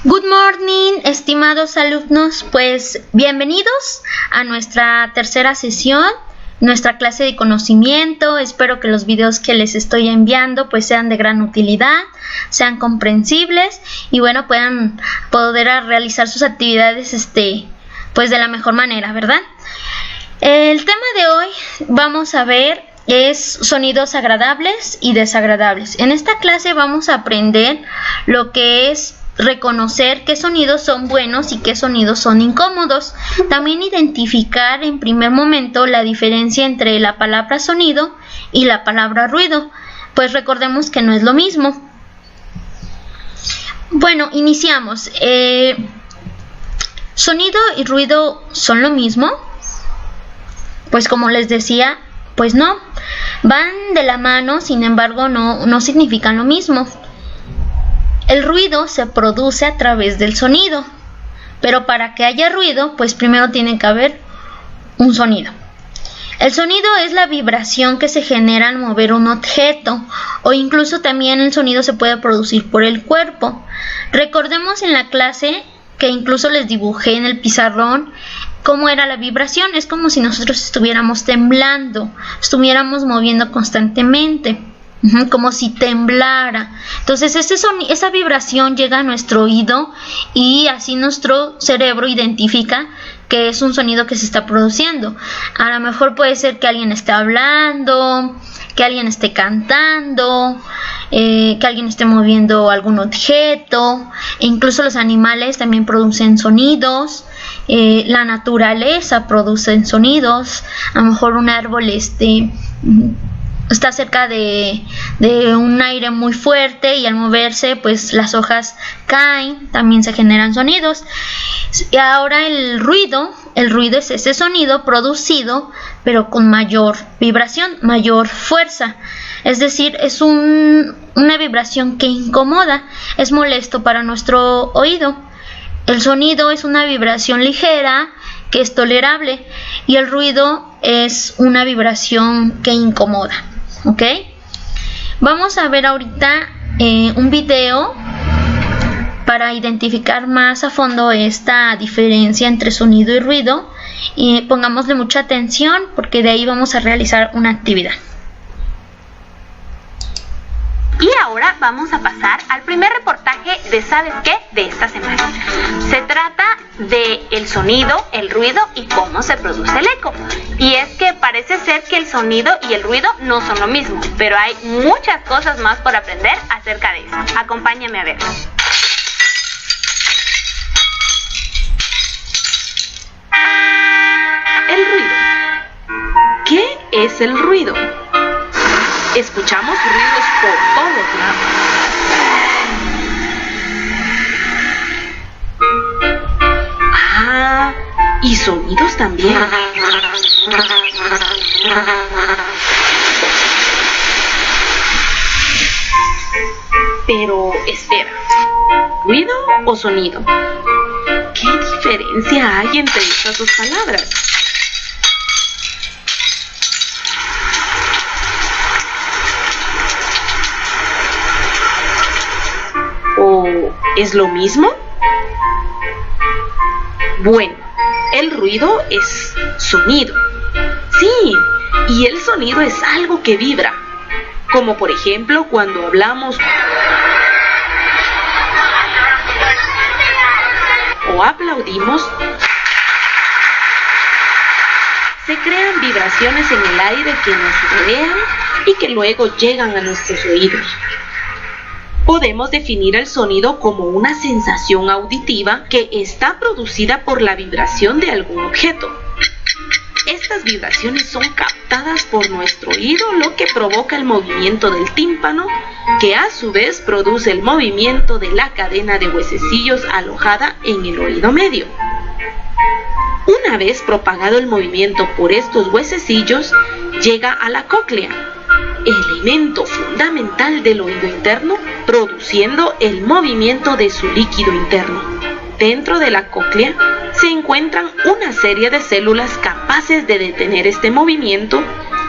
Good morning, estimados alumnos, pues bienvenidos a nuestra tercera sesión, nuestra clase de conocimiento. Espero que los videos que les estoy enviando pues sean de gran utilidad, sean comprensibles y bueno, puedan poder realizar sus actividades pues de la mejor manera, ¿verdad? El tema de hoy vamos a ver es sonidos agradables y desagradables. En esta clase vamos a aprender lo que es reconocer qué sonidos son buenos y qué sonidos son incómodos. También identificar en primer momento la diferencia entre la palabra sonido y la palabra ruido, pues recordemos que no es lo mismo. Bueno, iniciamos. ¿Sonido y ruido son lo mismo? Pues como les decía, pues no. Van de la mano, sin embargo no significan lo mismo. El ruido se produce a través del sonido, pero para que haya ruido, pues primero tiene que haber un sonido. El sonido es la vibración que se genera al mover un objeto, o incluso también el sonido se puede producir por el cuerpo. Recordemos en la clase que incluso les dibujé en el pizarrón cómo era la vibración. Es como si nosotros estuviéramos temblando, estuviéramos moviendo constantemente. Como si temblara. Entonces esa vibración llega a nuestro oído y así nuestro cerebro identifica que es un sonido que se está produciendo. A lo mejor puede ser que alguien esté hablando, que alguien esté cantando, que alguien esté moviendo algún objeto. E incluso los animales también producen sonidos. La naturaleza produce sonidos. A lo mejor un árbol está cerca de un aire muy fuerte y al moverse pues las hojas caen, también se generan sonidos. Y ahora el ruido es ese sonido producido pero con mayor vibración, mayor fuerza, es decir, es una vibración que incomoda, es molesto para nuestro oído. El sonido es una vibración ligera que es tolerable y el ruido es una vibración que incomoda. ¿Ok? Vamos a ver ahorita un video para identificar más a fondo esta diferencia entre sonido y ruido, y pongámosle mucha atención porque de ahí vamos a realizar una actividad. Y ahora vamos a pasar al primer reportaje de ¿Sabes qué? De esta semana. Se trata de el sonido, el ruido y cómo se produce el eco. Y es que parece ser que el sonido y el ruido no son lo mismo, pero hay muchas cosas más por aprender acerca de eso. Acompáñame a ver. El ruido. ¿Qué es el ruido? Escuchamos ruidos por todos lados. Y sonidos también. Pero espera, ¿ruido o sonido? ¿Qué diferencia hay entre estas dos palabras? ¿O es lo mismo? Bueno, el ruido es sonido. Sí, y el sonido es algo que vibra. Como por ejemplo cuando hablamos o aplaudimos, se crean vibraciones en el aire que nos rodean y que luego llegan a nuestros oídos. Podemos definir el sonido como una sensación auditiva que está producida por la vibración de algún objeto. Estas vibraciones son captadas por nuestro oído, lo que provoca el movimiento del tímpano, que a su vez produce el movimiento de la cadena de huesecillos alojada en el oído medio. Una vez propagado el movimiento por estos huesecillos, llega a la cóclea, elemento fundamental del oído interno, produciendo el movimiento de su líquido interno. Dentro de la cóclea se encuentran una serie de células capaces de detener este movimiento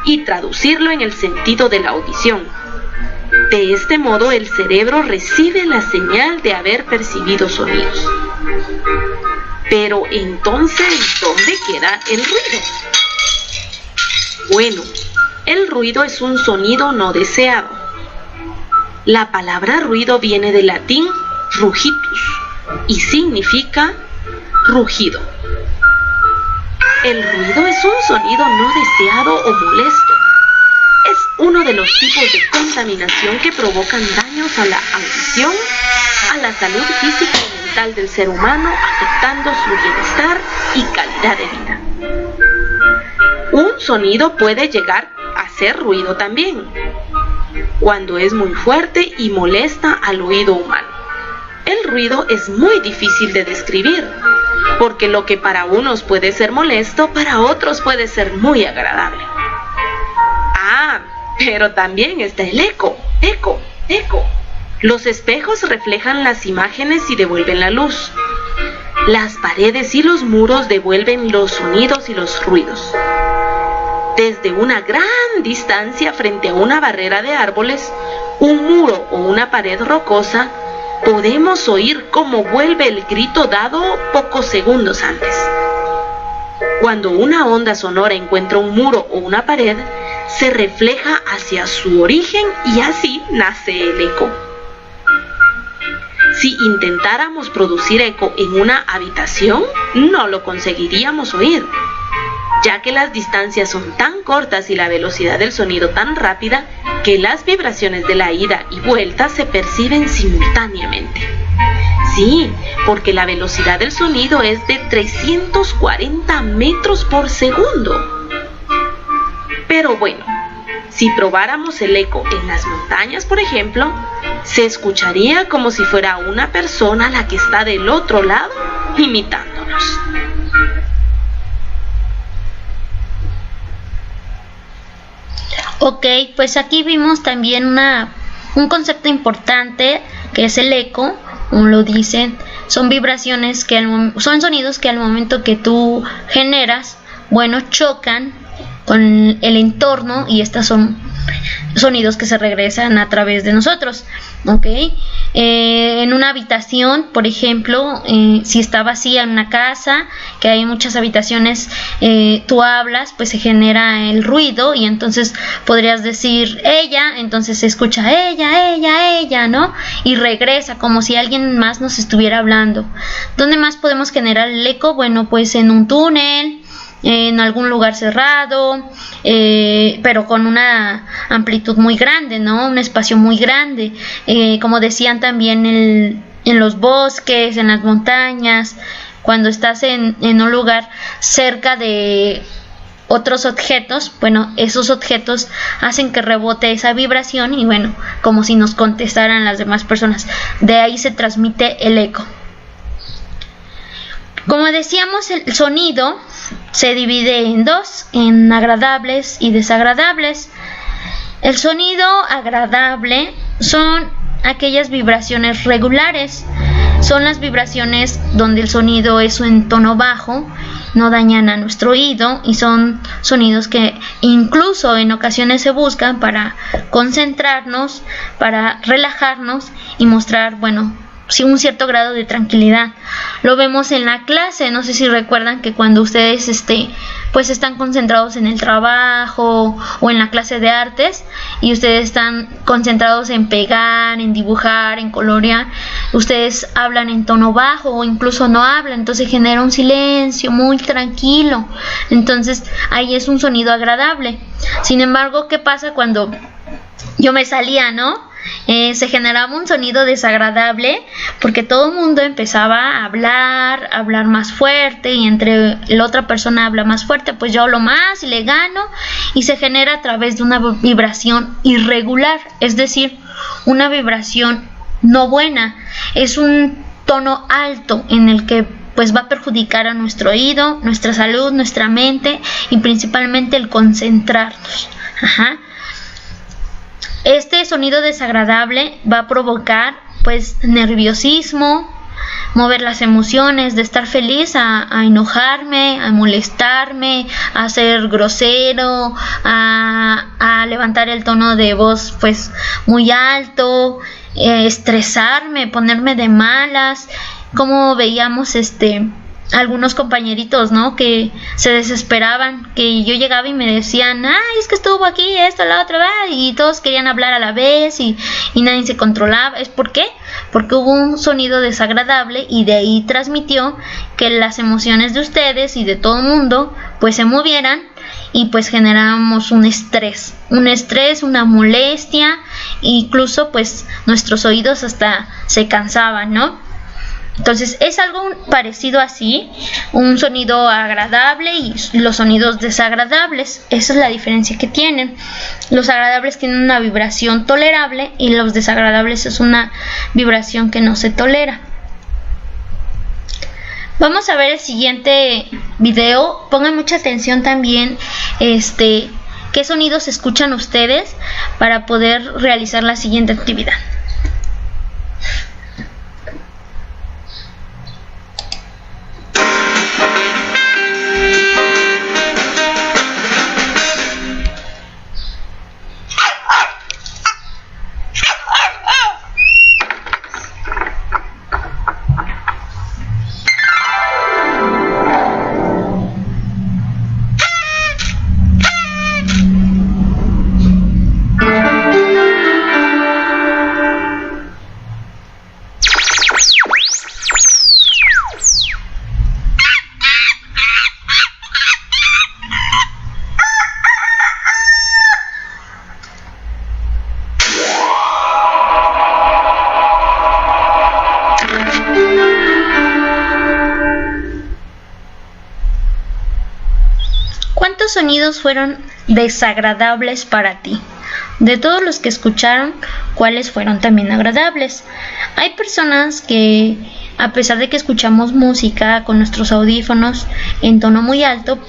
y traducirlo en el sentido de la audición. De este modo el cerebro recibe la señal de haber percibido sonidos. Pero entonces, ¿dónde queda el ruido? Bueno, el ruido es un sonido no deseado. La palabra ruido viene del latín rugitus y significa rugido. El ruido es un sonido no deseado o molesto. Es uno de los tipos de contaminación que provocan daños a la audición, a la salud física y mental del ser humano, afectando su bienestar y calidad de vida. Un sonido puede llegar a hacer ruido también, cuando es muy fuerte y molesta al oído humano. El ruido es muy difícil de describir, porque lo que para unos puede ser molesto, para otros puede ser muy agradable. Ah, pero también está el eco. Los espejos reflejan las imágenes y devuelven la luz. Las paredes y los muros devuelven los sonidos y los ruidos. Desde una gran distancia frente a una barrera de árboles, un muro o una pared rocosa, podemos oír cómo vuelve el grito dado pocos segundos antes. Cuando una onda sonora encuentra un muro o una pared, se refleja hacia su origen y así nace el eco. Si intentáramos producir eco en una habitación, no lo conseguiríamos oír, ya que las distancias son tan cortas y la velocidad del sonido tan rápida que las vibraciones de la ida y vuelta se perciben simultáneamente. Sí, porque la velocidad del sonido es de 340 metros por segundo. Pero bueno, si probáramos el eco en las montañas, por ejemplo, se escucharía como si fuera una persona la que está del otro lado imitándonos. Ok, pues aquí vimos también un concepto importante que es el eco, como lo dicen, son vibraciones son sonidos que al momento que tú generas, bueno, chocan con el entorno y estos son sonidos que se regresan a través de nosotros, ¿ok? En una habitación, por ejemplo, si está vacía en una casa, que hay muchas habitaciones, tú hablas, pues se genera el ruido y entonces podrías decir ella, entonces se escucha ella, ¿no? Y regresa como si alguien más nos estuviera hablando. ¿Dónde más podemos generar el eco? Bueno, pues en un túnel, en algún lugar cerrado, pero con una amplitud muy grande, ¿no? Un espacio muy grande, como decían también en los bosques, en las montañas, cuando estás en un lugar cerca de otros objetos, bueno, esos objetos hacen que rebote esa vibración y bueno, como si nos contestaran las demás personas. De ahí se transmite el eco. Como decíamos, el sonido se divide en dos, en agradables y desagradables. El sonido agradable son aquellas vibraciones regulares. Son las vibraciones donde el sonido es en tono bajo, no dañan a nuestro oído y son sonidos que incluso en ocasiones se buscan para concentrarnos, para relajarnos y mostrar, bueno, sí, un cierto grado de tranquilidad. Lo vemos en la clase, no sé si recuerdan que cuando ustedes pues están concentrados en el trabajo o en la clase de artes y ustedes están concentrados en pegar, en dibujar, en colorear, ustedes hablan en tono bajo o incluso no hablan, entonces genera un silencio muy tranquilo, entonces ahí es un sonido agradable. Sin embargo, ¿qué pasa cuando yo me salía, no? Se generaba un sonido desagradable porque todo el mundo empezaba a hablar más fuerte y entre la otra persona habla más fuerte, pues yo hablo más y le gano y se genera a través de una vibración irregular, es decir, una vibración no buena, es un tono alto en el que pues va a perjudicar a nuestro oído, nuestra salud, nuestra mente y principalmente el concentrarnos. Este sonido desagradable va a provocar pues nerviosismo, mover las emociones, de estar feliz a enojarme, a molestarme, a ser grosero, a levantar el tono de voz pues muy alto, estresarme, ponerme de malas, como veíamos algunos compañeritos, ¿no? Que se desesperaban, que yo llegaba y me decían, ay, es que estuvo aquí, esto, la otra, y todos querían hablar a la vez y nadie se controlaba. ¿Es por qué? Porque hubo un sonido desagradable y de ahí transmitió que las emociones de ustedes y de todo el mundo pues se movieran y pues generamos un estrés, una molestia, incluso pues nuestros oídos hasta se cansaban, ¿no? Entonces es algo parecido así, un sonido agradable y los sonidos desagradables. Esa es la diferencia que tienen. Los agradables tienen una vibración tolerable y los desagradables es una vibración que no se tolera. Vamos a ver el siguiente video. Pongan mucha atención también qué sonidos escuchan ustedes para poder realizar la siguiente actividad. ¿Cuántos sonidos fueron desagradables para ti? De todos los que escucharon, ¿cuáles fueron también agradables? Hay personas que, a pesar de que escuchamos música con nuestros audífonos en tono muy alto,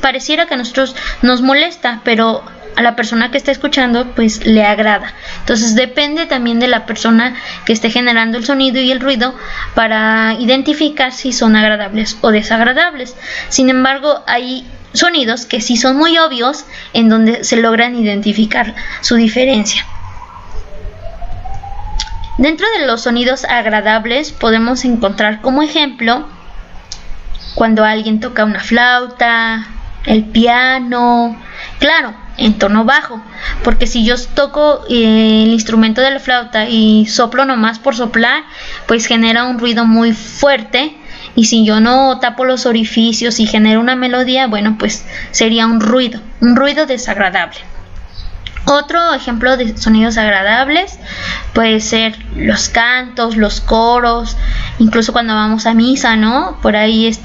pareciera que a nosotros nos molesta, pero a la persona que está escuchando pues le agrada. Entonces depende también de la persona que esté generando el sonido y el ruido para identificar si son agradables o desagradables. Sin embargo, hay sonidos que sí son muy obvios en donde se logran identificar su diferencia. Dentro de los sonidos agradables podemos encontrar como ejemplo cuando alguien toca una flauta, el piano, claro, en tono bajo, porque si yo toco el instrumento de la flauta y soplo nomás por soplar, pues genera un ruido muy fuerte. Y si yo no tapo los orificios y genero una melodía, bueno, pues sería un ruido desagradable. Otro ejemplo de sonidos agradables puede ser los cantos, los coros, incluso cuando vamos a misa, ¿no? Por ahí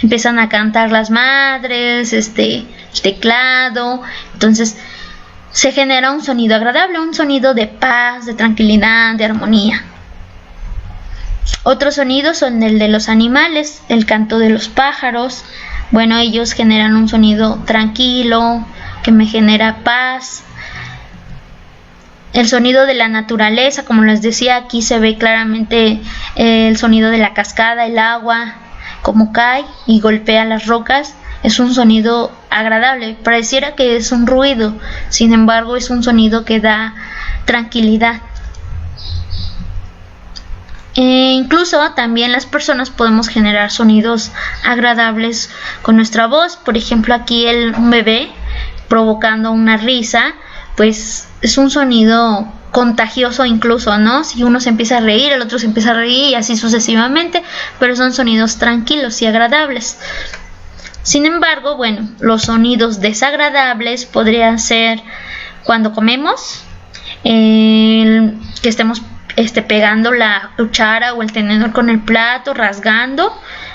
empiezan a cantar las madres, el teclado, entonces se genera un sonido agradable, un sonido de paz, de tranquilidad, de armonía. Otros sonidos son el de los animales, el canto de los pájaros. Bueno, ellos generan un sonido tranquilo, que me genera paz. El sonido de la naturaleza, como les decía, aquí se ve claramente el sonido de la cascada, el agua, como cae y golpea las rocas. Es un sonido agradable, pareciera que es un ruido, sin embargo es un sonido que da tranquilidad. Incluso también las personas podemos generar sonidos agradables con nuestra voz. Por ejemplo, aquí un bebé provocando una risa, pues es un sonido contagioso incluso, ¿no? Si uno se empieza a reír, el otro se empieza a reír y así sucesivamente, pero son sonidos tranquilos y agradables. Sin embargo, bueno, los sonidos desagradables podrían ser cuando comemos, que estemos pegando la cuchara o el tenedor con el plato, rasgando.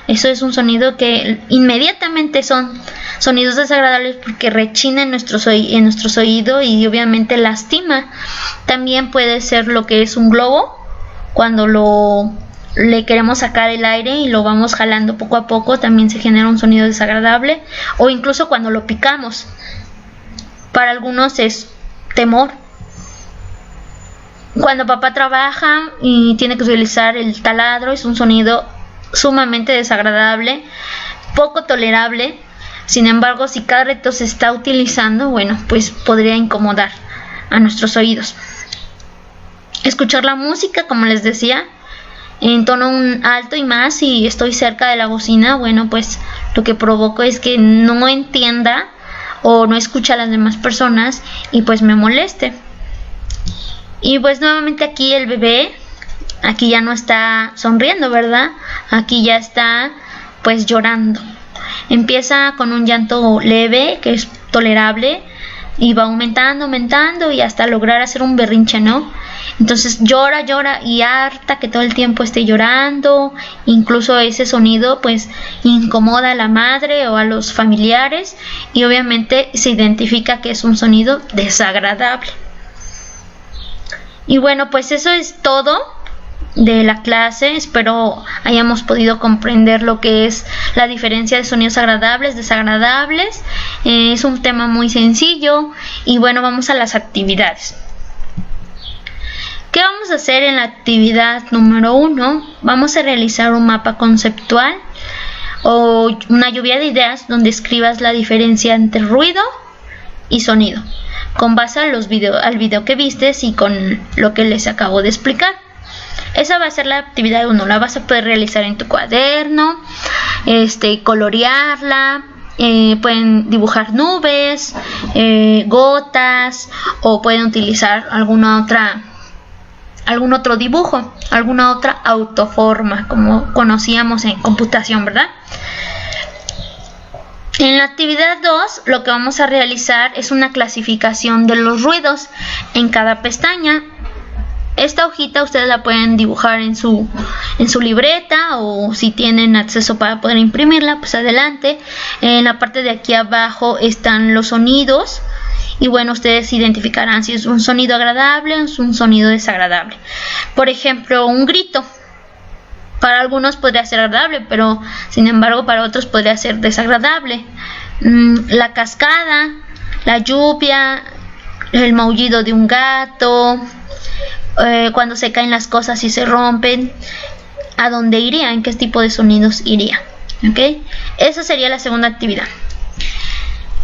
Eso es un sonido que inmediatamente son sonidos desagradables porque rechina en nuestros oídos y obviamente lastima. También puede ser lo que es un globo, cuando le queremos sacar el aire y lo vamos jalando poco a poco, también se genera un sonido desagradable. O incluso cuando lo picamos, para algunos es temor. Cuando papá trabaja y tiene que utilizar el taladro, es un sonido sumamente desagradable, poco tolerable. Sin embargo, si cada rato se está utilizando, bueno, pues podría incomodar a nuestros oídos. Escuchar la música, como les decía, en tono alto, y más si estoy cerca de la bocina, bueno, pues lo que provoco es que no entienda o no escuche a las demás personas y pues me moleste. Y pues nuevamente aquí el bebé, aquí ya no está sonriendo, ¿verdad? Aquí ya está pues llorando. Empieza con un llanto leve, que es tolerable, y va aumentando y hasta lograr hacer un berrinche, ¿no? Entonces llora y harta que todo el tiempo esté llorando. Incluso ese sonido pues incomoda a la madre o a los familiares, y obviamente se identifica que es un sonido desagradable. Y bueno, pues eso es todo de la clase. Espero hayamos podido comprender lo que es la diferencia de sonidos agradables, desagradables. Es un tema muy sencillo. Y bueno, vamos a las actividades. ¿Qué vamos a hacer en la actividad número 1? Vamos a realizar un mapa conceptual o una lluvia de ideas donde escribas la diferencia entre ruido y sonido, con base a al video que vistes y con lo que les acabo de explicar. Esa va a ser la actividad 1, la vas a poder realizar en tu cuaderno, colorearla, pueden dibujar nubes, gotas, o pueden utilizar algún otro dibujo, alguna otra autoforma, como conocíamos en computación, ¿verdad? En la actividad 2, lo que vamos a realizar es una clasificación de los ruidos en cada pestaña. Esta hojita ustedes la pueden dibujar en su libreta, o si tienen acceso para poder imprimirla, pues adelante. En la parte de aquí abajo están los sonidos, y bueno, ustedes identificarán si es un sonido agradable o es un sonido desagradable. Por ejemplo, un grito. Para algunos podría ser agradable, pero sin embargo para otros podría ser desagradable. La cascada, la lluvia, el maullido de un gato, cuando se caen las cosas y se rompen, ¿a dónde iría? ¿En qué tipo de sonidos iría? ¿Okay? Esa sería la segunda actividad.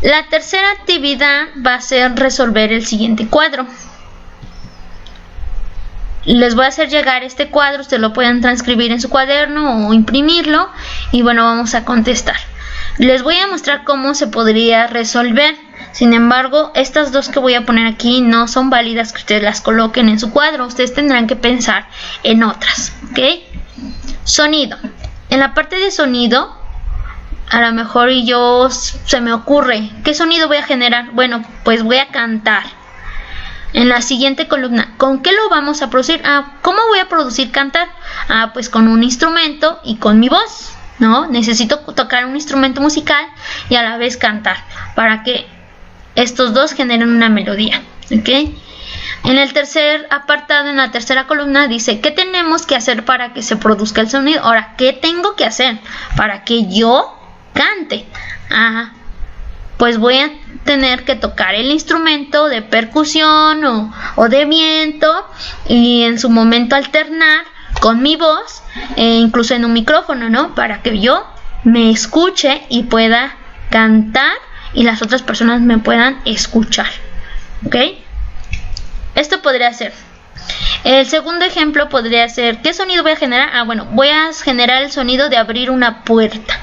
La tercera actividad va a ser resolver el siguiente cuadro. Les voy a hacer llegar este cuadro, ustedes lo pueden transcribir en su cuaderno o imprimirlo, y bueno, vamos a contestar. Les voy a mostrar cómo se podría resolver. Sin embargo, estas dos que voy a poner aquí no son válidas que ustedes las coloquen en su cuadro. Ustedes tendrán que pensar en otras, ¿ok? Sonido. En la parte de sonido, a lo mejor se me ocurre, ¿qué sonido voy a generar? Bueno, pues voy a cantar. En la siguiente columna, ¿con qué lo vamos a producir? ¿Cómo voy a producir cantar? Pues con un instrumento y con mi voz, ¿no? Necesito tocar un instrumento musical y a la vez cantar, para que estos dos generen una melodía, ¿ok? En el tercer apartado, en la tercera columna, dice, ¿qué tenemos que hacer para que se produzca el sonido? Ahora, ¿qué tengo que hacer para que yo cante? Pues voy a tener que tocar el instrumento de percusión o de viento, y en su momento alternar con mi voz, incluso en un micrófono, ¿no? Para que yo me escuche y pueda cantar y las otras personas me puedan escuchar, ¿ok? Esto podría ser. El segundo ejemplo podría ser, ¿qué sonido voy a generar? Bueno, voy a generar el sonido de abrir una puerta.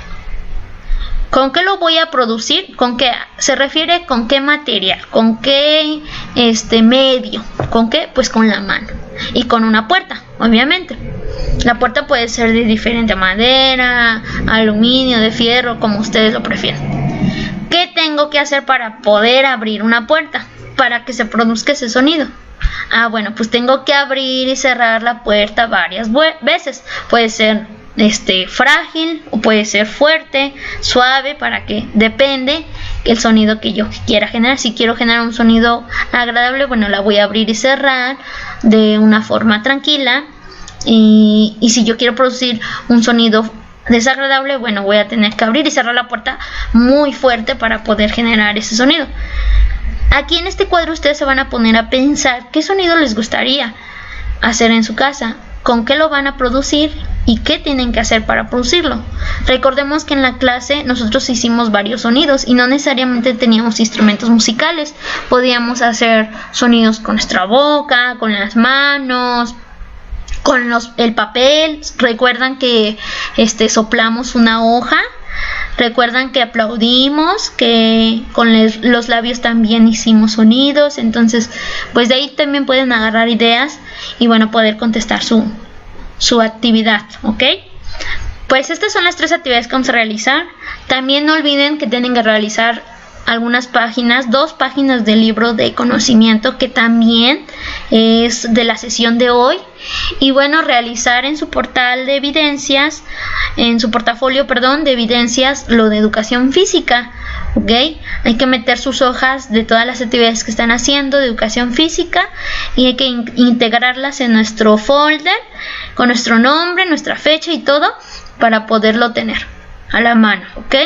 ¿Con qué lo voy a producir? ¿Con qué? Se refiere con qué material, con qué medio, ¿con qué? Pues con la mano y con una puerta, obviamente. La puerta puede ser de diferente madera, aluminio, de fierro, como ustedes lo prefieran. ¿Qué tengo que hacer para poder abrir una puerta? Para que se produzca ese sonido. Bueno, pues tengo que abrir y cerrar la puerta varias veces. Puede ser frágil o puede ser fuerte, suave, para que depende el sonido que yo quiera generar. Si quiero generar un sonido agradable, bueno, la voy a abrir y cerrar de una forma tranquila, y si yo quiero producir un sonido desagradable, bueno, voy a tener que abrir y cerrar la puerta muy fuerte para poder generar ese sonido. Aquí en este cuadro ustedes se van a poner a pensar qué sonido les gustaría. hacer en su casa, con qué lo van a producir y qué tienen que hacer para producirlo. Recordemos que en la clase nosotros hicimos varios sonidos y no necesariamente teníamos instrumentos musicales. Podíamos hacer sonidos con nuestra boca, con las manos, con el papel. Recuerdan que soplamos una hoja. Recuerdan que aplaudimos, que con los labios también hicimos sonidos. Entonces, pues de ahí también pueden agarrar ideas y bueno, poder contestar su actividad, ¿ok? Pues estas son las 3 actividades que vamos a realizar. También no olviden que tienen que realizar algunas páginas, 2 páginas del libro de conocimiento que también es de la sesión de hoy. Y bueno, realizar en su portal de evidencias, en su portafolio, perdón, de evidencias, lo de educación física, ¿ok? Hay que meter sus hojas de todas las actividades que están haciendo de educación física y hay que integrarlas en nuestro folder con nuestro nombre, nuestra fecha y todo para poderlo tener a la mano, ¿ok?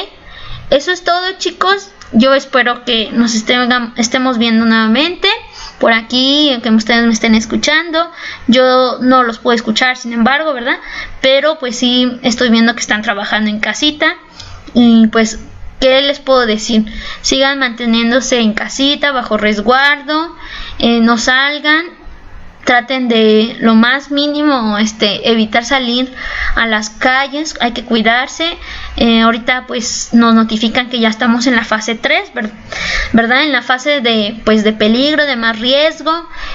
Eso es todo, chicos. Yo espero que nos estemos viendo nuevamente por aquí, que ustedes me estén escuchando. Yo no los puedo escuchar, sin embargo, ¿verdad? Pero pues sí estoy viendo que están trabajando en casita. Y pues, ¿qué les puedo decir? Sigan manteniéndose en casita, bajo resguardo, no salgan. Traten de lo más mínimo evitar salir a las calles, hay que cuidarse. Ahorita pues nos notifican que ya estamos en la fase 3, ¿verdad? En la fase de peligro, de más riesgo.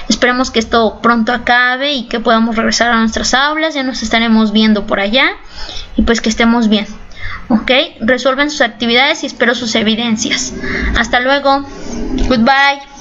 Esperemos que esto pronto acabe y que podamos regresar a nuestras aulas. Ya nos estaremos viendo por allá y pues que estemos bien, ¿ok? Resuelvan sus actividades y espero sus evidencias. Hasta luego. Goodbye.